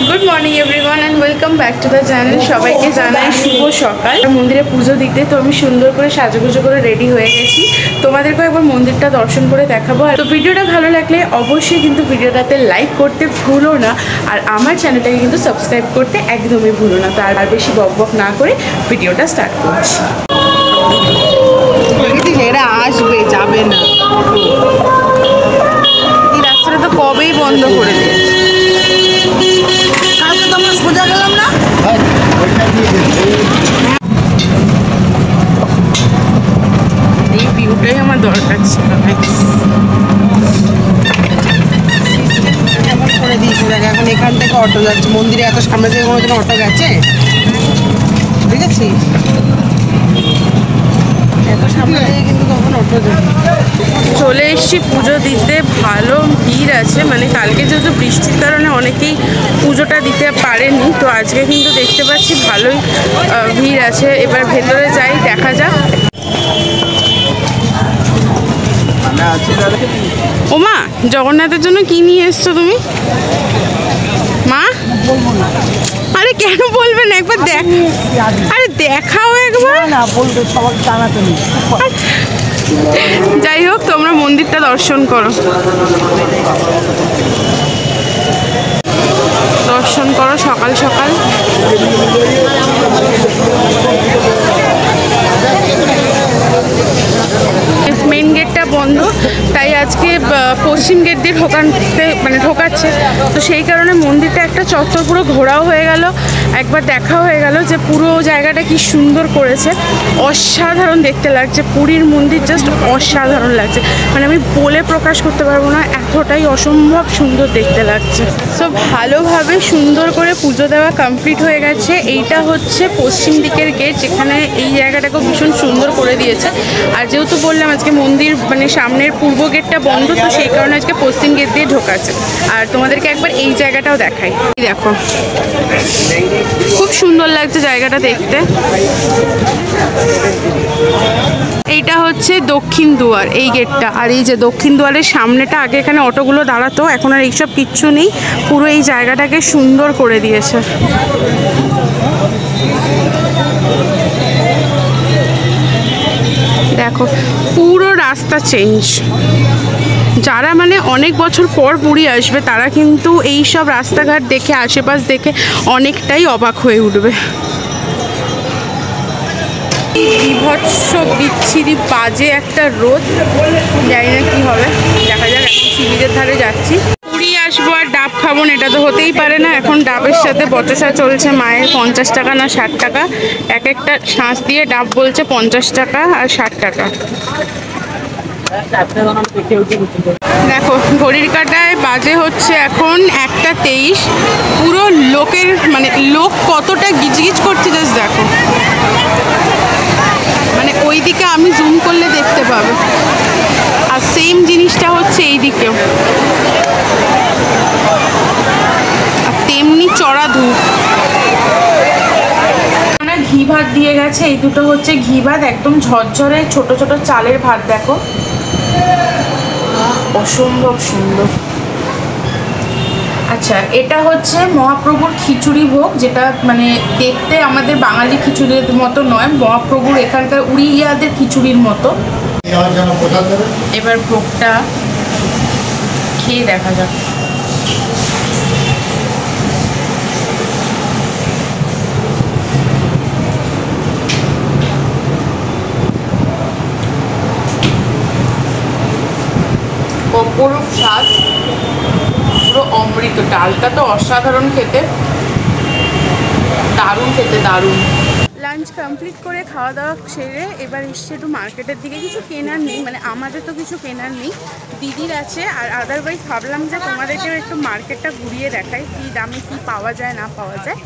Good morning everyone and welcome back to the channel. সবাইকে জানাই শুভ সকাল। মন্দিরে পুজো দিতে তো আমি সুন্দর করে সাজুগুজো করে রেডি হয়ে গেছি। তোমাদেরকে একবার মন্দিরটা দর্শন করে দেখাবো। তো ভিডিওটা ভালো লাগলে অবশ্যই কিন্তু ভিডিওটাতে লাইক করতে ভুলো না, আর আমার চ্যানেলটাকে কিন্তু সাবস্ক্রাইব করতে একদমই ভুলো না। তো আর বেশি বকবক না করে ভিডিওটা স্টার্ট করছি। এরা আসবে, যাবে না। এই রাস্তাটা তো কবেই বন্ধ করে দিয়েছে। কালকে তো আমরা সোজা গেলাম না। এই ভিউটাই আমার দরকার ছিল। এমন করে দিয়েছি দেখ, এখন এখান থেকে অটো যাচ্ছে, মন্দিরে এত সামনে থেকে কোনো দিন অটো গেছে দেখেছিস? এত সামনে থেকে কিন্তু কখন অটো যাবে। চলে এসেছি পুজো দিতে। ভালো ভিড় আছে, মানে কালকে যেহেতু বৃষ্টির কারণে অনেকেই পুজোটা দিতে পারেনি, তো আজকে কিন্তু দেখতে পাচ্ছি ভালোই ভিড় আছে। এবার ভেতরে যাই, দেখা যাক। ওমা, জগন্নাথের জন্য কি নিয়ে এসছো তুমি মা? আরে কেন বলবে না, একবার দেখ। আরে দেখাও একবার। না বলবে, সবাই জানাতে নেই। যাই হোক, তোমরা মন্দিরটা দর্শন করো। দর্শন করো সকাল সকাল। মেন গেটটা বন্ধ, তাই আজকে পশ্চিম গেট দিয়ে ঢোকাচ্ছে। তো সেই কারণে মন্দিরটা একটা চত্বর পুরো ঘোরাও হয়ে গেল, একবার দেখা হয়ে গেল যে পুরো জায়গাটা কি সুন্দর করেছে। অসাধারণ দেখতে লাগছে, পুরীর মন্দির জাস্ট অসাধারণ লাগছে। মানে আমি বলে প্রকাশ করতে পারবো না, এতটাই অসম্ভব সুন্দর দেখতে লাগছে। সো ভালোভাবে সুন্দর করে পুজো দেওয়া কমপ্লিট হয়ে গেছে। এইটা হচ্ছে পশ্চিম দিকের গেট, যেখানে এই জায়গাটাকেও ভীষণ সুন্দর করে দিয়েছে। আর যেহেতু বললাম আজকে মন্দির সামনের পূর্ব গেটটা বন্ধ, তো সেই কারণে আজকে পশ্চিম গেট দিয়ে ঢোকাচ্ছে। আর তোমাদেরকে একবার এই জায়গাটাও দেখাই। দেখো, খুব সুন্দর লাগছে জায়গাটা দেখতে। এইটা হচ্ছে দক্ষিণ দুয়ার, এই গেটটা। আর এই যে দক্ষিণ দুয়ারের সামনেটা, আগে এখানে অটোগুলো দাঁড়াতো, এখন আর এইসব কিচ্ছু নেই। পুরো এই জায়গাটাকে সুন্দর করে দিয়েছে। দেখো, পুরো রাস্তা চেঞ্জ। যারা অনেক বছর পর পুরী আসবে, তারা কিন্তু এই সব রাস্তাঘাট দেখে, আশেপাশ দেখে অনেকটাই অবাক হয়ে উঠবে। বিভৎস বিচ্ছিরি বাজে একটা রোদ, জানি না কি হবে, দেখা যাক। এখন শিবিরের ধারে যাচ্ছি। পুরী আসবো আর ডাব খাবো না, এটা তো হতেই পারে না। এখন ডাবের সাথে বচসা চলছে মায়ের। 50 টাকা না 60 টাকা এক একটা শাঁস দিয়ে ডাব বলছে, 50 টাকা আর 60 টাকা। দেখো, ঘড়ির কাঁটায় বাজে হচ্ছে এখন 1টা 23। পুরো লোকের লোক কতটা গিজগিজ করছে জাস্ট দেখো। ওইদিকে আমি জুম করলে দেখতে পাবে, আর সেম জিনিসটা হচ্ছে এই দিকেও, আর তেমনি চড়া ধূপ। ঘি ভাত দিয়ে গেছে, এই দুটো হচ্ছে ঘি ভাত, একদম ঝরঝরে ছোট ছোট চালের ভাত। দেখো, অসম্ভব সুন্দর। আচ্ছা, এটা হচ্ছে মহাপ্রভুর খিচুড়ি ভোগ, যেটা দেখতে আমাদের বাঙালি খিচুড়ির মতো নয়, মহাপ্রভুর এখানকার উড়িয়াদের খিচুড়ির মতো। এবার ভোগটা খেয়ে দেখা যাক। অপরূপ স্বাদ, পুরো অমৃত। ডালটা তো অসাধারণ খেতে, দারুণ খেতে, দারুণ। লাঞ্চ কমপ্লিট করে খাওয়া দাওয়া সেরে এবার এসছে একটু মার্কেটের দিকে। কিছু কেনার নেই, আমাদের তো কিছু কেনার নেই, দিদির আছে। আর আদারওয়াইজ ভাবলাম যে তোমাদেরকেও একটু মার্কেটটা ঘুরিয়ে দেখাই, কী দামে কী পাওয়া যায় না পাওয়া যায়।